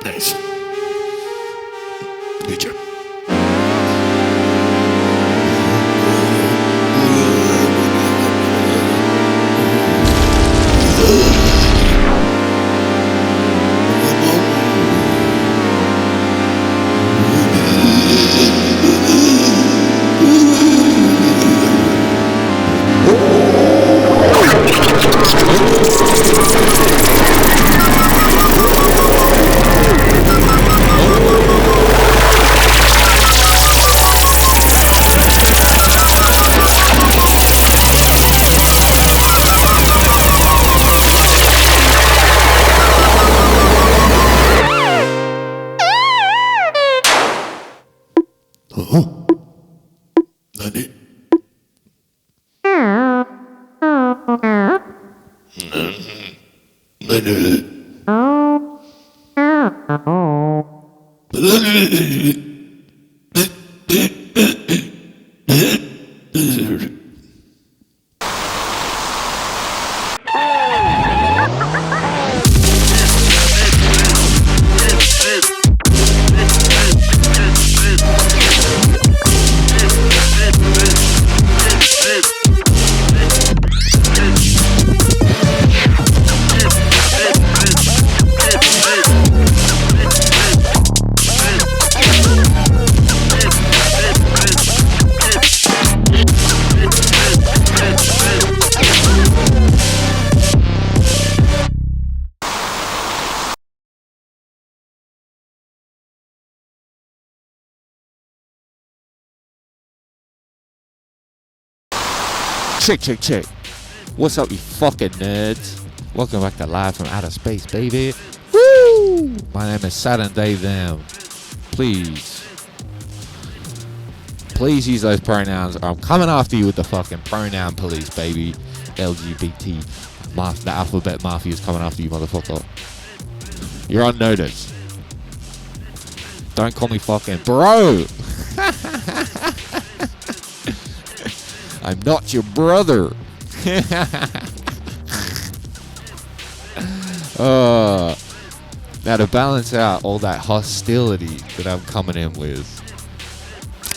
Nice. Good job. Check. What's up, you fucking nerds? Welcome back to Live from Outer Space, baby. Woo! My name is Saturn Dave Them. Please use those pronouns, or I'm coming after you with the fucking pronoun police, baby. LGBT. The alphabet mafia is coming after you, motherfucker. You're on notice. Don't call me fucking bro. I'm not your brother. Now to balance out all that hostility that I'm coming in with,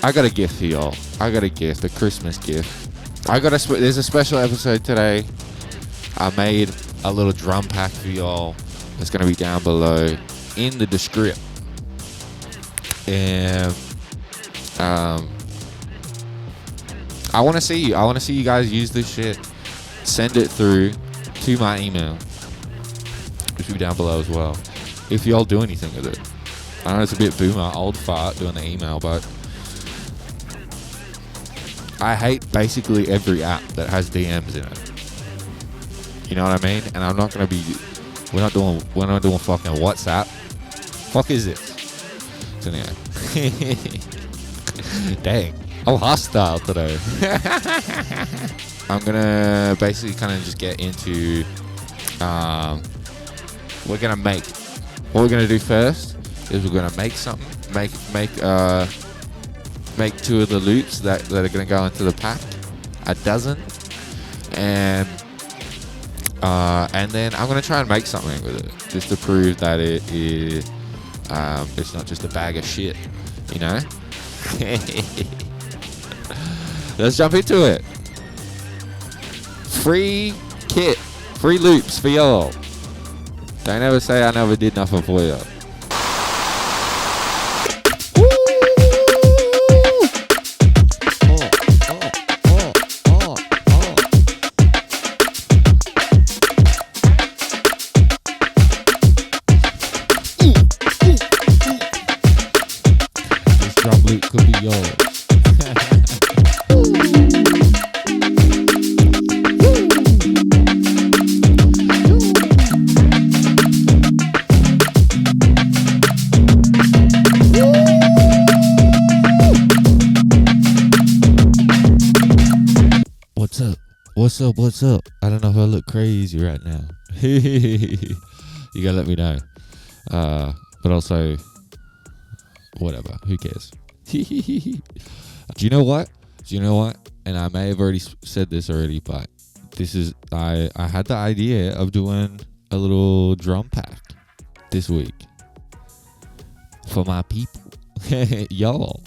I got a gift for y'all. I got a gift, a Christmas gift. There's a special episode today. I made a little drum pack for y'all. It's gonna be down below in the description. And I want to see you. I want to see you guys use this shit. Send it through to my email, which will be down below as well. If y'all do anything with it. I know it's a bit boomer, old fart doing the email, but I hate basically every app that has DMs in it. You know what I mean? And I'm not gonna be. We're not doing fucking WhatsApp. Fuck is this? So anyway. Dang. I'm hostile today. I'm gonna basically kind of just get into. We're gonna make. What we're gonna do first is we're gonna make something. Make 2 of the loops that are gonna go into the pack. A dozen, and then I'm gonna try and make something with it, just to prove that it is. It's not just a bag of shit, you know. Let's jump into it. Free kit, free loops for y'all. Don't ever say I never did nothing for you. This drum loop could be yours. What's up? I don't know if I look crazy right now. You gotta let me know. But also, whatever. Who cares? Do you know what? And I may have already said this already, but I had the idea of doing a little drum pack this week for my people, y'all.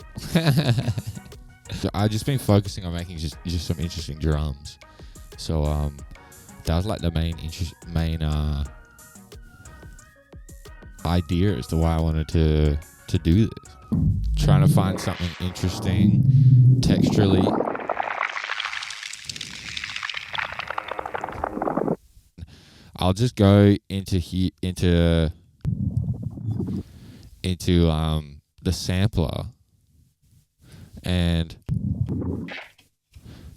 So I've just been focusing on making just some interesting drums. So that was like the main idea as to why I wanted to do this. Trying to find something interesting texturally. I'll just go into the sampler and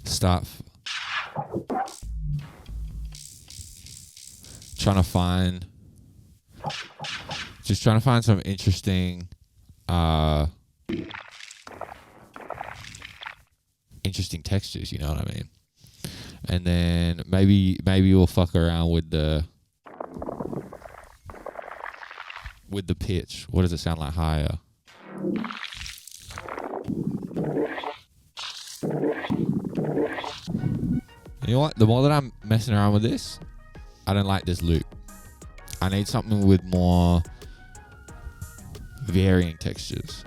start trying to find some interesting textures, you know what I mean? And then maybe we'll fuck around with the pitch. What does it sound like higher? You know what? The more that I'm messing around with this, I don't like this loop. I need something with more varying textures.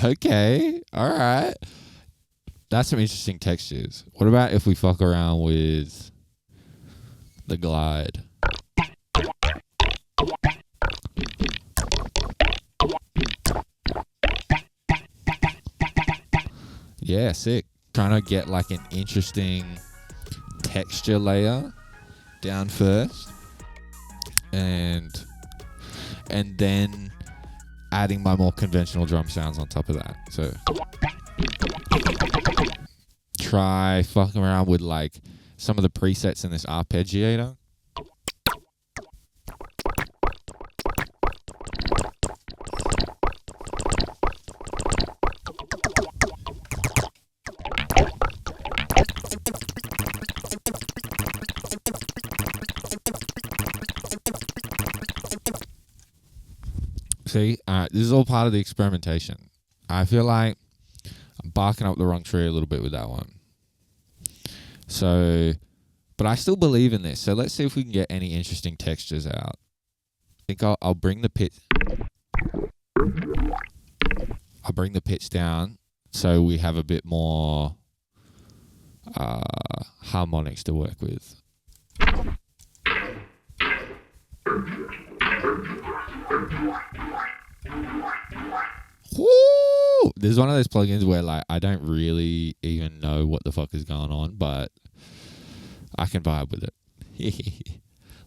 Okay, all right. That's some interesting textures. What about if we fuck around with the glide? Yeah, sick. Trying to get like an interesting texture layer down first, and then adding my more conventional drum sounds on top of that. So try fucking around with like some of the presets in this arpeggiator. See, this is all part of the experimentation. I feel like I'm barking up the wrong tree a little bit with that one. So, but I still believe in this. So let's see if we can get any interesting textures out. I think I'll bring the pitch. I'll bring the pitch down so we have a bit more harmonics to work with. Woo! This is one of those plugins where like I don't really even know what the fuck is going on, but I can vibe with it.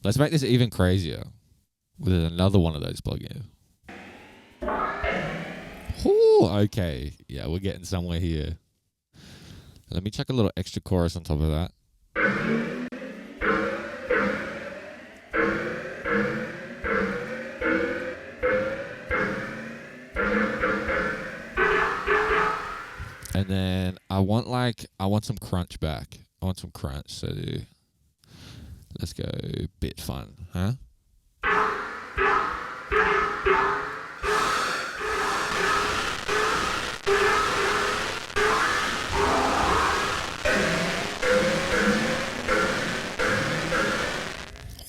Let's make this even crazier with another one of those plugins. Woo! Okay, yeah, we're getting somewhere here. Let me chuck a little extra chorus on top of that. And then I want some crunch back. I want some crunch. So let's go bit fun, huh?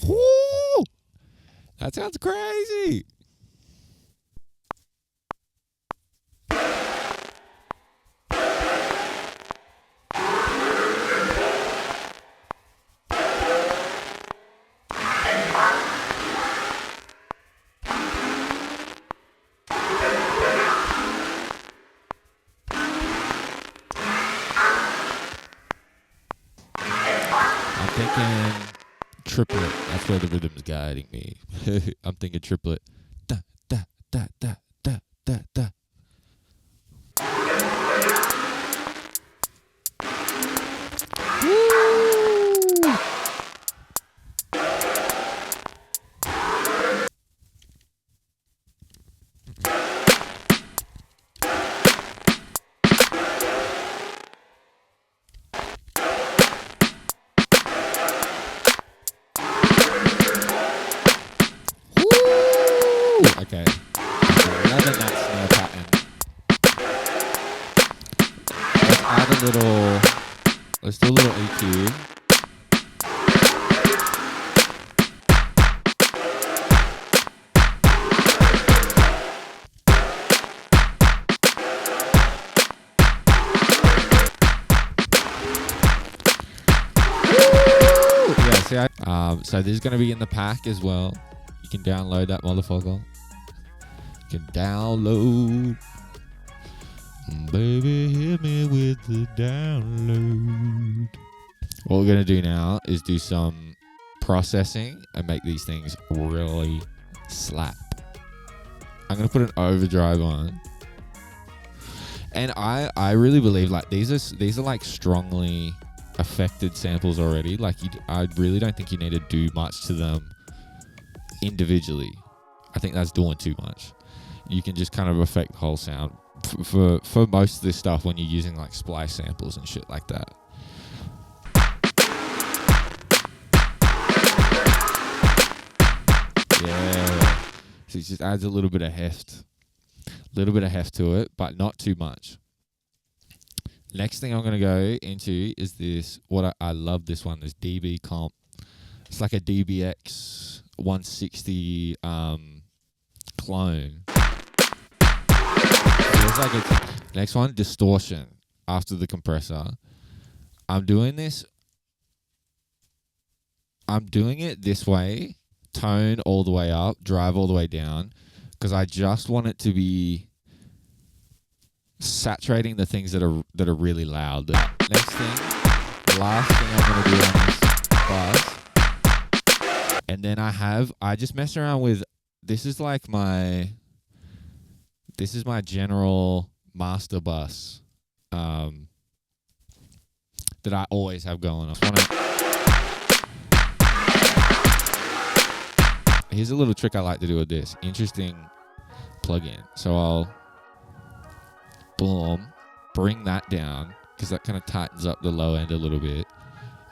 Woo! That sounds crazy. Thinking triplet. That's where the rhythm's guiding me. I'm thinking triplet. Da da da da da da da. Woo! Okay. Loving that snare pattern. Let's add a little. Let's do a little EQ. Yeah, see, so this is going to be in the pack as well. You can download that motherfucker. You can download. Baby, hit me with the download. What we're going to do now is do some processing and make these things really slap. I'm going to put an overdrive on. And I really believe like these are like strongly affected samples already. Like I really don't think you need to do much to them individually. I think that's doing too much. You can just kind of affect the whole sound for most of this stuff when you're using like splice samples and shit like that. Yeah. So it just adds a little bit of heft to it, but not too much. Next thing I'm going to go into is this, I love this one, this DB comp. It's like a DBX 160 clone. Feels like it's, next one, distortion after the compressor. I'm doing it this way, tone all the way up, drive all the way down, because I just want it to be saturating the things that are really loud. The next thing, last thing I'm going to do on this bus, and then I just mess around with, this is my general master bus that I always have going on. Here's a little trick I like to do with this. Interesting plugin. So I'll boom, bring that down because that kind of tightens up the low end a little bit.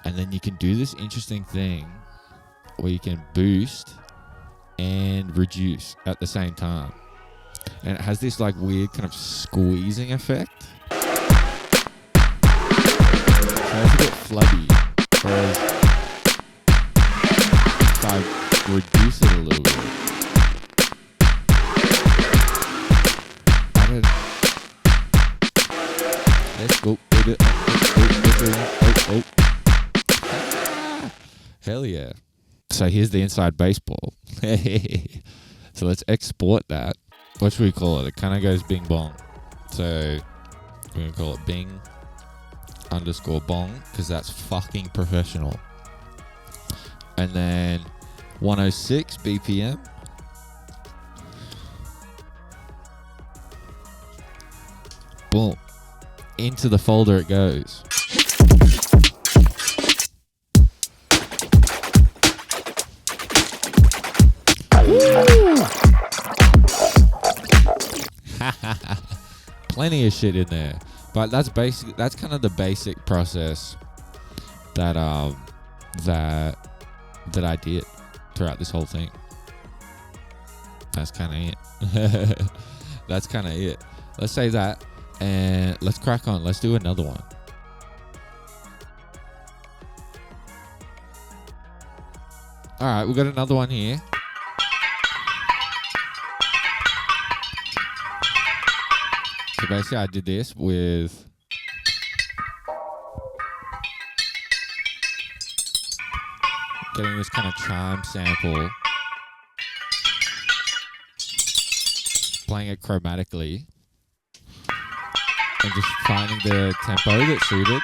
And then you can do this interesting thing where you can boost and reduce at the same time. And it has this like weird kind of squeezing effect. So it's a bit flubby. Whereas if I reduce it a little bit, let's go, baby. Oh. Hell yeah. So here's the inside baseball. So let's export that. What should we call it? It kind of goes bing bong. So we're going to call it bing _ bong because that's fucking professional. And then 106 BPM. Boom. Into the folder it goes. Plenty of shit in there. But that's basic. That's kind of the basic process that that I did throughout this whole thing. That's kind of it. That's kind of it. Let's say that, and let's crack on. Let's do another one. All right, we got another one here. So basically, I did this with getting this kind of chime sample, playing it chromatically, and just finding the tempo that suited.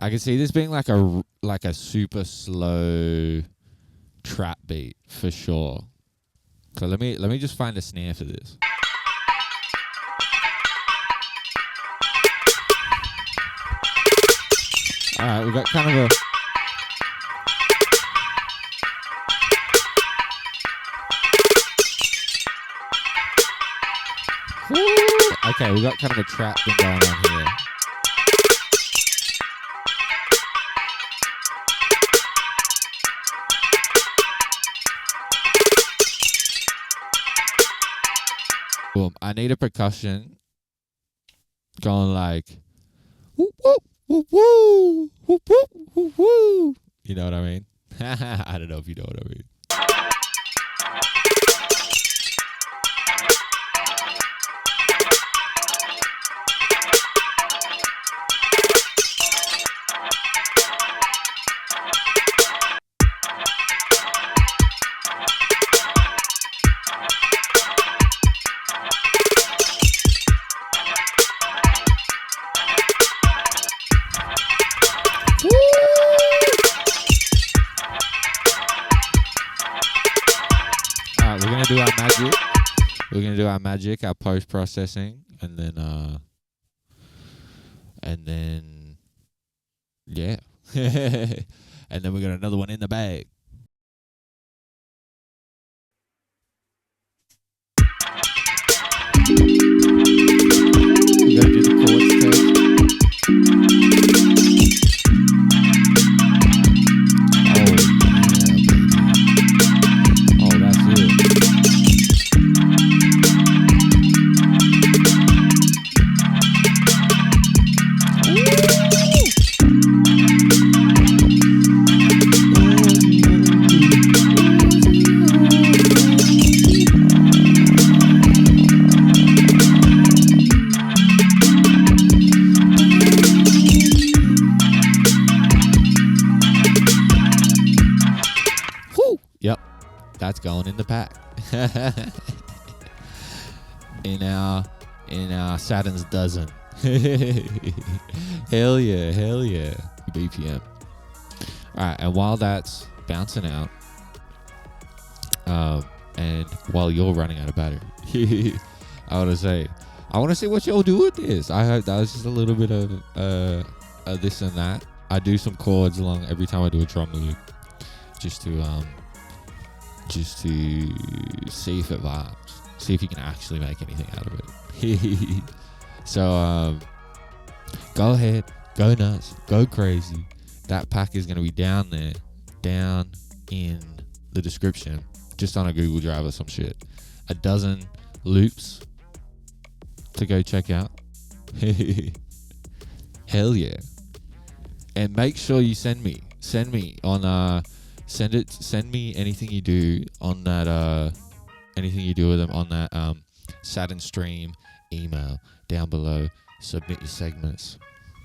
I can see this being like a super slow trap beat for sure. So let me just find a snare for this. All right, we got kind of a okay, we got kind of a trap thing going on here. Boom. I need a percussion going like whoop whoop whoop whoop whoop whoop whoop whoop. You know what I mean? I don't know if you know what I mean. We're gonna do our magic, our post processing, and then yeah, and then we got another one in the bag. We gotta do the chords test. That's going in the pack. in our Saturn's dozen. Hell yeah, hell yeah. BPM. Alright, and while that's bouncing out, and while you're running out of battery, I want to see what y'all do with this. I hope that was just a little bit of this and that. I do some chords along every time I do a drum loop, just to see if it vibes, see if you can actually make anything out of it. So go ahead, go nuts, go crazy. That pack is going to be down there, down in the description, just on a Google Drive or some shit. A dozen loops to go check out. Hell yeah. And make sure you send me on send me anything you do on that anything you do with them on that Saturn stream email down below. Submit your segments,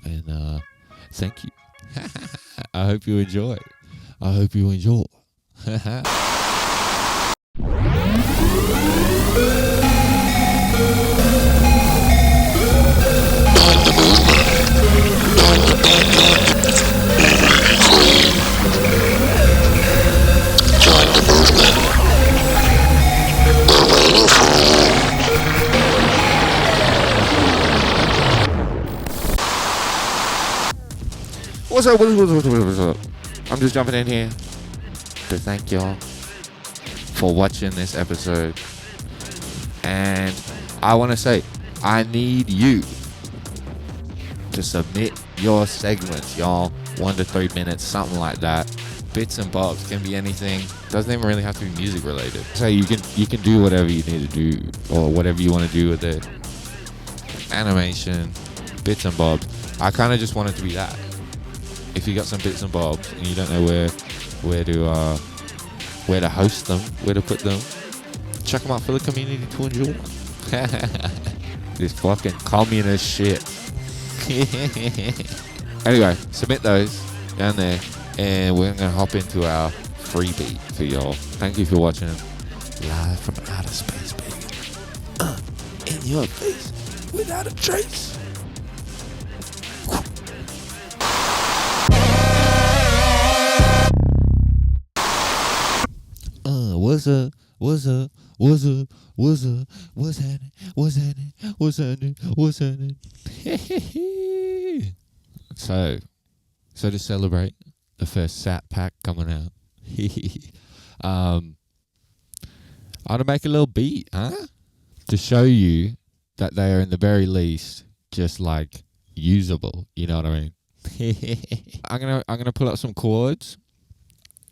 and thank you. I hope you enjoy. What's up? I'm just jumping in here. to thank y'all for watching this episode. And I want to say, I need you to submit your segments, y'all. 1 to 3 minutes, something like that. Bits and bobs, can be anything. Doesn't even really have to be music related. So you can do whatever you need to do, or whatever you want to do with it. Animation, bits and bobs. I kind of just want it to be that. If you got some bits and bobs and you don't know where to host them, where to put them, check them out for the community to enjoy. This fucking communist shit. Anyway, submit those down there, and we're gonna hop into our freebie for y'all. Thank you for watching live from outer space, baby. In your face, without a trace. What's up? What's up? What's up? What's up? What's happening? What's happening? What's happening? What's happening? So to celebrate the first Sat pack coming out, I'm gonna make a little beat, to show you that they are in the very least just like usable. You know what I mean? I'm gonna pull out some chords,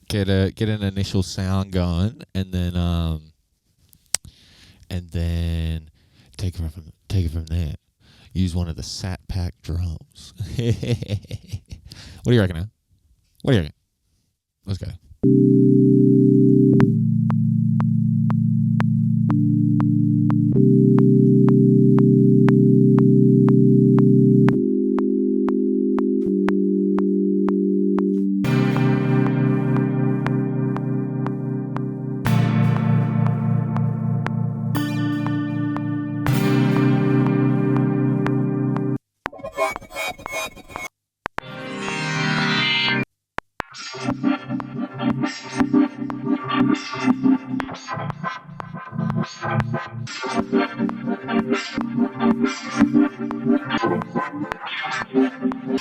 get an initial sound going, and then take it from there. Use one of the Sat pack drums. What do you reckon, huh? What do you reckon? Let's go.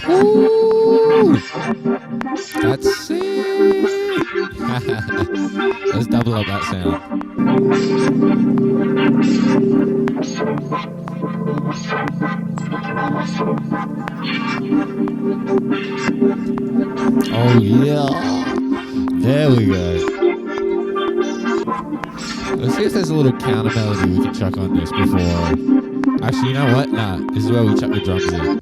Ooh, that's it. Let's double up that sound. Oh yeah, there we go. Let's see if there's a little counter melody we can chuck on this before. Actually, you know what? Nah, this is where we chuck the drums in.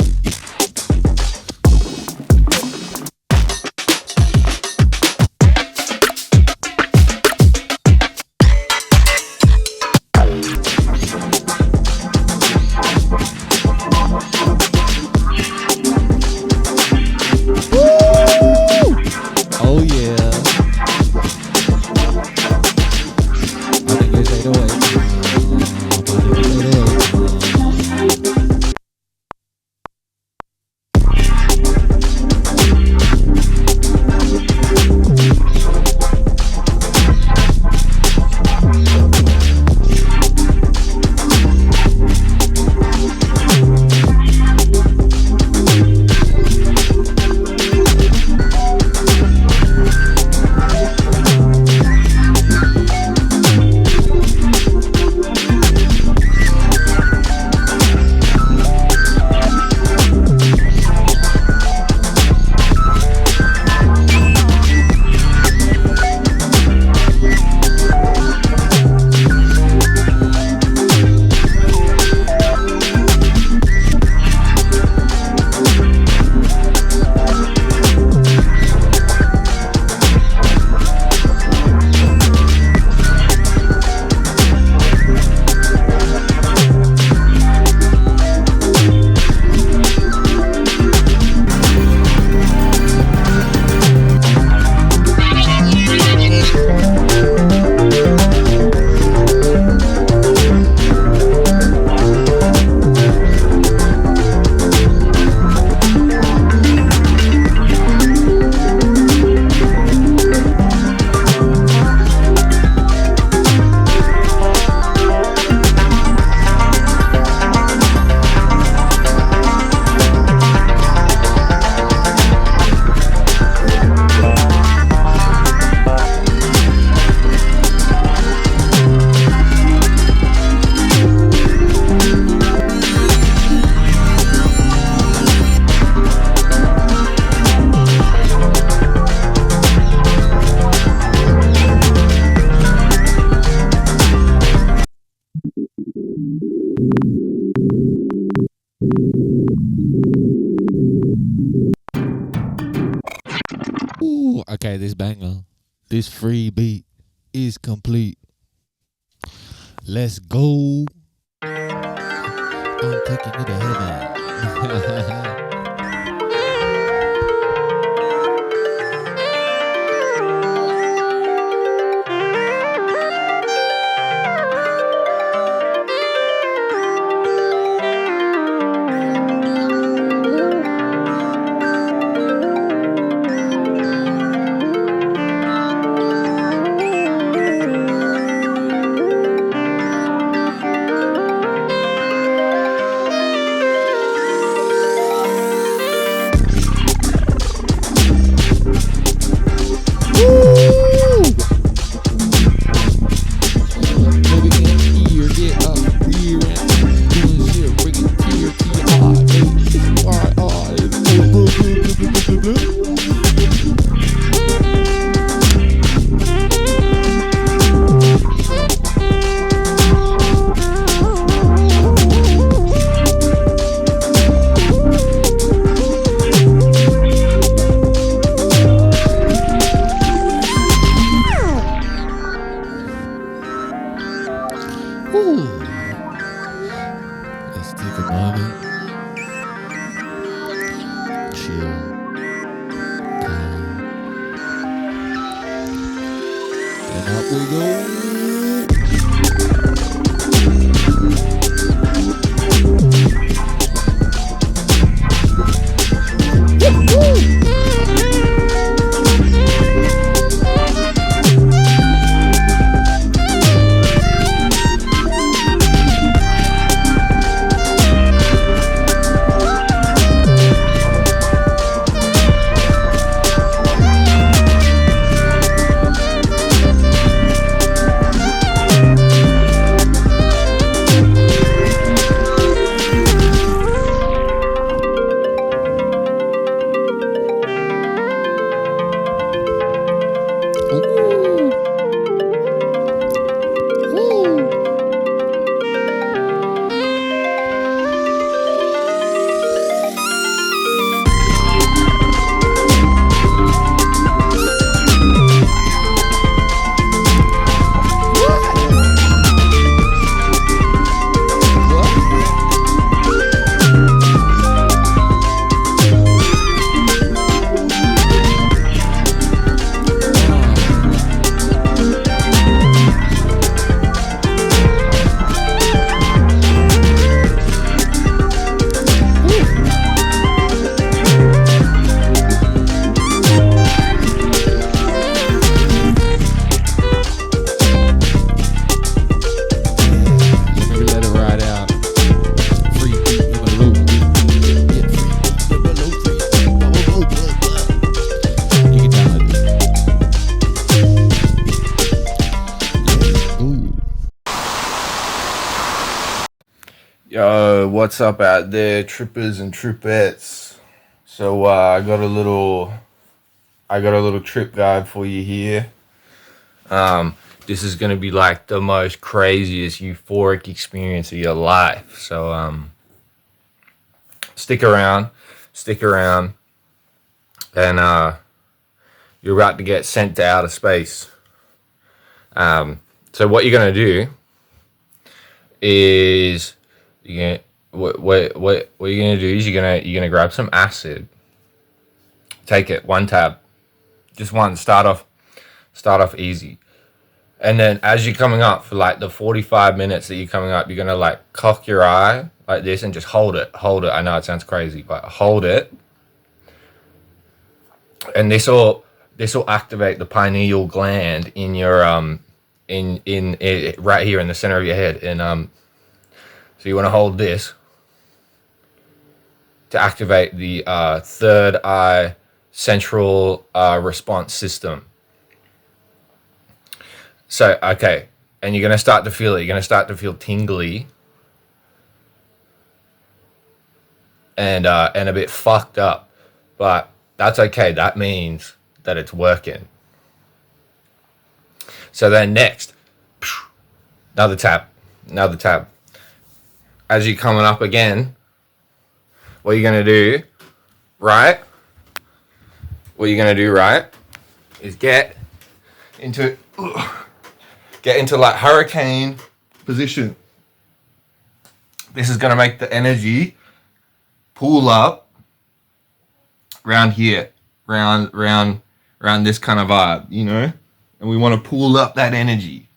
This free beat is complete. Let's go. I'm taking you to heaven. Let's take a moment. Chill. Calm. And up we go. Yo, what's up out there, trippers and trippettes? So I got a little trip guide for you here. This is gonna be like the most craziest euphoric experience of your life. So stick around, and you're about to get sent to outer space. So what you're gonna do is what you're gonna do is you're gonna grab some acid. Take it one tab, just one. Start off easy, and then as you're coming up for like the 45 minutes that you're coming up, you're gonna like cock your eye like this and just hold it. I know it sounds crazy, but hold it, and this will activate the pineal gland in your in right here in the center of your head, and so you want to hold this to activate the third eye central response system. So, okay, and you're going to start to feel it. You're going to start to feel tingly and a bit fucked up, but that's okay. That means that it's working. So then next, another tab. As you're coming up again, what you're going to do, right, is get get into like hurricane position. This is going to make the energy pull up around here, round this kind of vibe, you know? And we want to pull up that energy.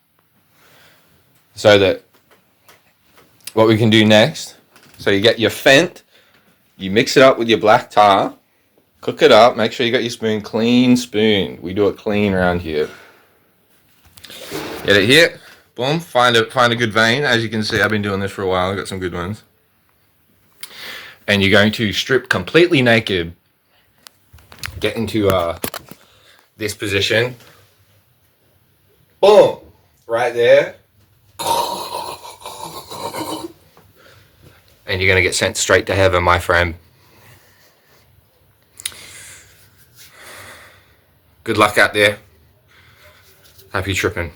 So that what we can do next, so you get your Fent, you mix it up with your black tar, cook it up, make sure you got your spoon, clean spoon. We do it clean around here. Get it here, boom, find a good vein. As you can see, I've been doing this for a while, I've got some good ones. And you're going to strip completely naked, get into this position, boom, right there. And you're going to get sent straight to heaven, my friend. Good luck out there. Happy tripping.